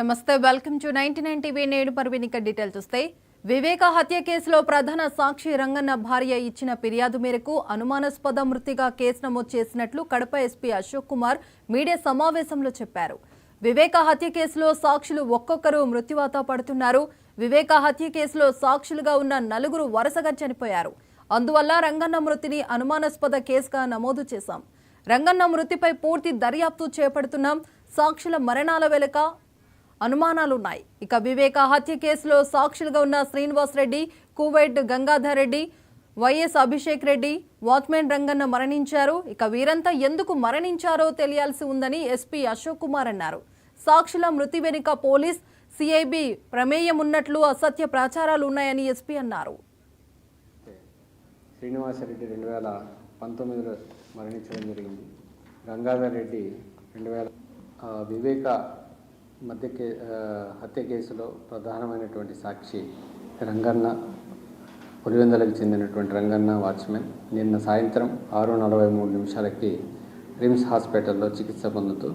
నమస్తే, welcome to 99 TV. నేడు పర్వీనిక detail చూస్తే వివేక హత్య కేసులో ప్రధాన సాక్షి రంగన్న భార్య ఇచ్చిన ఫిర్యాదు మేరకు అనుమానాస్పద మృతిగా కేసు నమోదు చేసినట్లు కడప ఎస్పీ అశోక్ కుమార్ మీడియా సమావేశంలో చెప్పారు. వివేక హత్య కేసులో సాక్షులు ఒక్కొక్కరు మృత్యువాత పడుతున్నారు. వివేక హత్య కేసులో సాక్షులుగా ఉన్న నలుగురు వరుసగా చనిపోయారు. అందువల్ల రంగన్న మృతిని అనుమానాస్పద కేసుగా నమోదు చేశాం. రంగన్న మృతిపై పూర్తి దర్యాప్తు చేపడుతున్నాం. సాక్షుల మరణాల వెనుక అనుమానాలున్నాయి. ఇక వివేక హత్య కేసులో సాక్షులుగా ఉన్న శ్రీనివాస్ రెడ్డి, కువైట్ గంగాధర్ రెడ్డి, వైఎస్ అభిషేక్ రెడ్డి, వాచ్మెన్ రంగన్న మరణించారు. ఇక వీరంతా ఎందుకు మరణించారో తెలియాల్సి ఉందని ఎస్పీ అశోక్ కుమార్ అన్నారు. సాక్షుల మృతి వెనుక పోలీస్, సిఐబి ప్రమేయం ఉన్నట్లు అసత్య ప్రచారాలు ఉన్నాయని ఎస్పీ అన్నారు. శ్రీనివాస్ రెడ్డి 2019లో మరణించడం జరిగింది. గంగాధర్ రెడ్డి 2000 వివేక హత్య కేసులో ప్రధానమైనటువంటి సాక్షి రంగన్న, పులివెందులకు చెందినటువంటి రంగన్న వాచ్మెన్ నిన్న సాయంత్రం 6:43 రిమ్స్ హాస్పిటల్లో చికిత్స పొందుతూ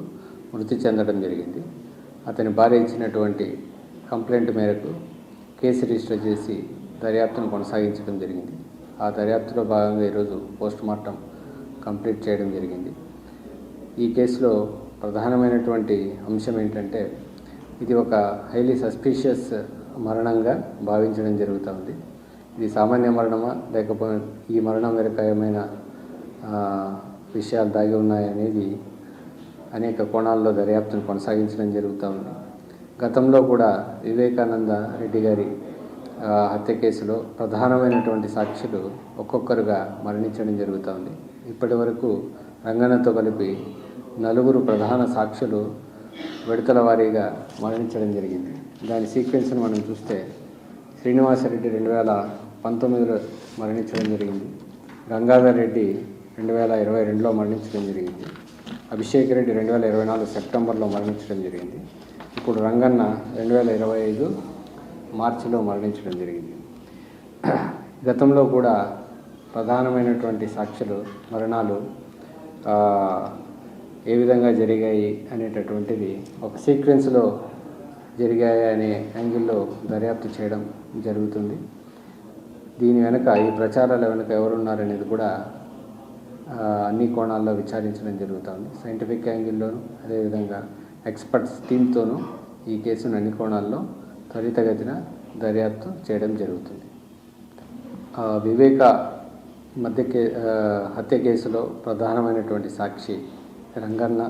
మృతి చెందడం జరిగింది. అతని భార్య ఇచ్చినటువంటి కంప్లైంట్ మేరకు కేసు రిజిస్టర్ చేసి దర్యాప్తును కొనసాగించడం జరిగింది. ఆ దర్యాప్తులో భాగంగా ఈరోజు పోస్ట్మార్టం కంప్లీట్ చేయడం జరిగింది. ఈ కేసులో ప్రధానమైనటువంటి అంశం ఏంటంటే, ఇది ఒక హైలీ సస్పీషియస్ మరణంగా భావించడం జరుగుతుంది. ఇది సామాన్య మరణమా, లేకపోతే ఈ మరణం వెనుక ఏమైనా విషయాలు దాగి ఉన్నాయనేది అనేక కోణాల్లో దర్యాప్తును కొనసాగించడం జరుగుతుంది. గతంలో కూడా వివేకానంద రెడ్డి గారి హత్య కేసులో ప్రధానమైనటువంటి సాక్షులు ఒక్కొక్కరుగా మరణించడం జరుగుతుంది. ఇప్పటి వరకు రంగన్నతో కలిపి 4 ప్రధాన సాక్షులు విడతల వారీగా మరణించడం జరిగింది. దాని సీక్వెన్స్ను మనం చూస్తే, శ్రీనివాసరెడ్డి 2019లో మరణించడం జరిగింది. గంగాధర్ రెడ్డి 2022లో మరణించడం జరిగింది. అభిషేక్ రెడ్డి 2024 సెప్టెంబర్లో మరణించడం జరిగింది. ఇప్పుడు రంగన్న 2025 మార్చిలో మరణించడం జరిగింది. గతంలో కూడా ప్రధానమైనటువంటి సాక్షులు మరణాలు ఏ విధంగా జరిగాయి అనేటటువంటిది ఒక సీక్వెన్స్లో జరిగాయి అనే యాంగిల్లో దర్యాప్తు చేయడం జరుగుతుంది. దీని వెనుక, ఈ ప్రచారాల వెనుక ఎవరున్నారనేది కూడా అన్ని కోణాల్లో విచారించడం జరుగుతుంది. సైంటిఫిక్ యాంగిల్లోనూ, అదేవిధంగా ఎక్స్పర్ట్స్ టీంతోనూ ఈ కేసును అన్ని కోణాల్లో త్వరితగతిన దర్యాప్తు చేయడం జరుగుతుంది. వివేక హత్య కేసులో ప్రధానమైనటువంటి సాక్షి రంగన్న,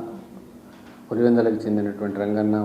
పులివెందులకు చెందినటువంటి రంగన్న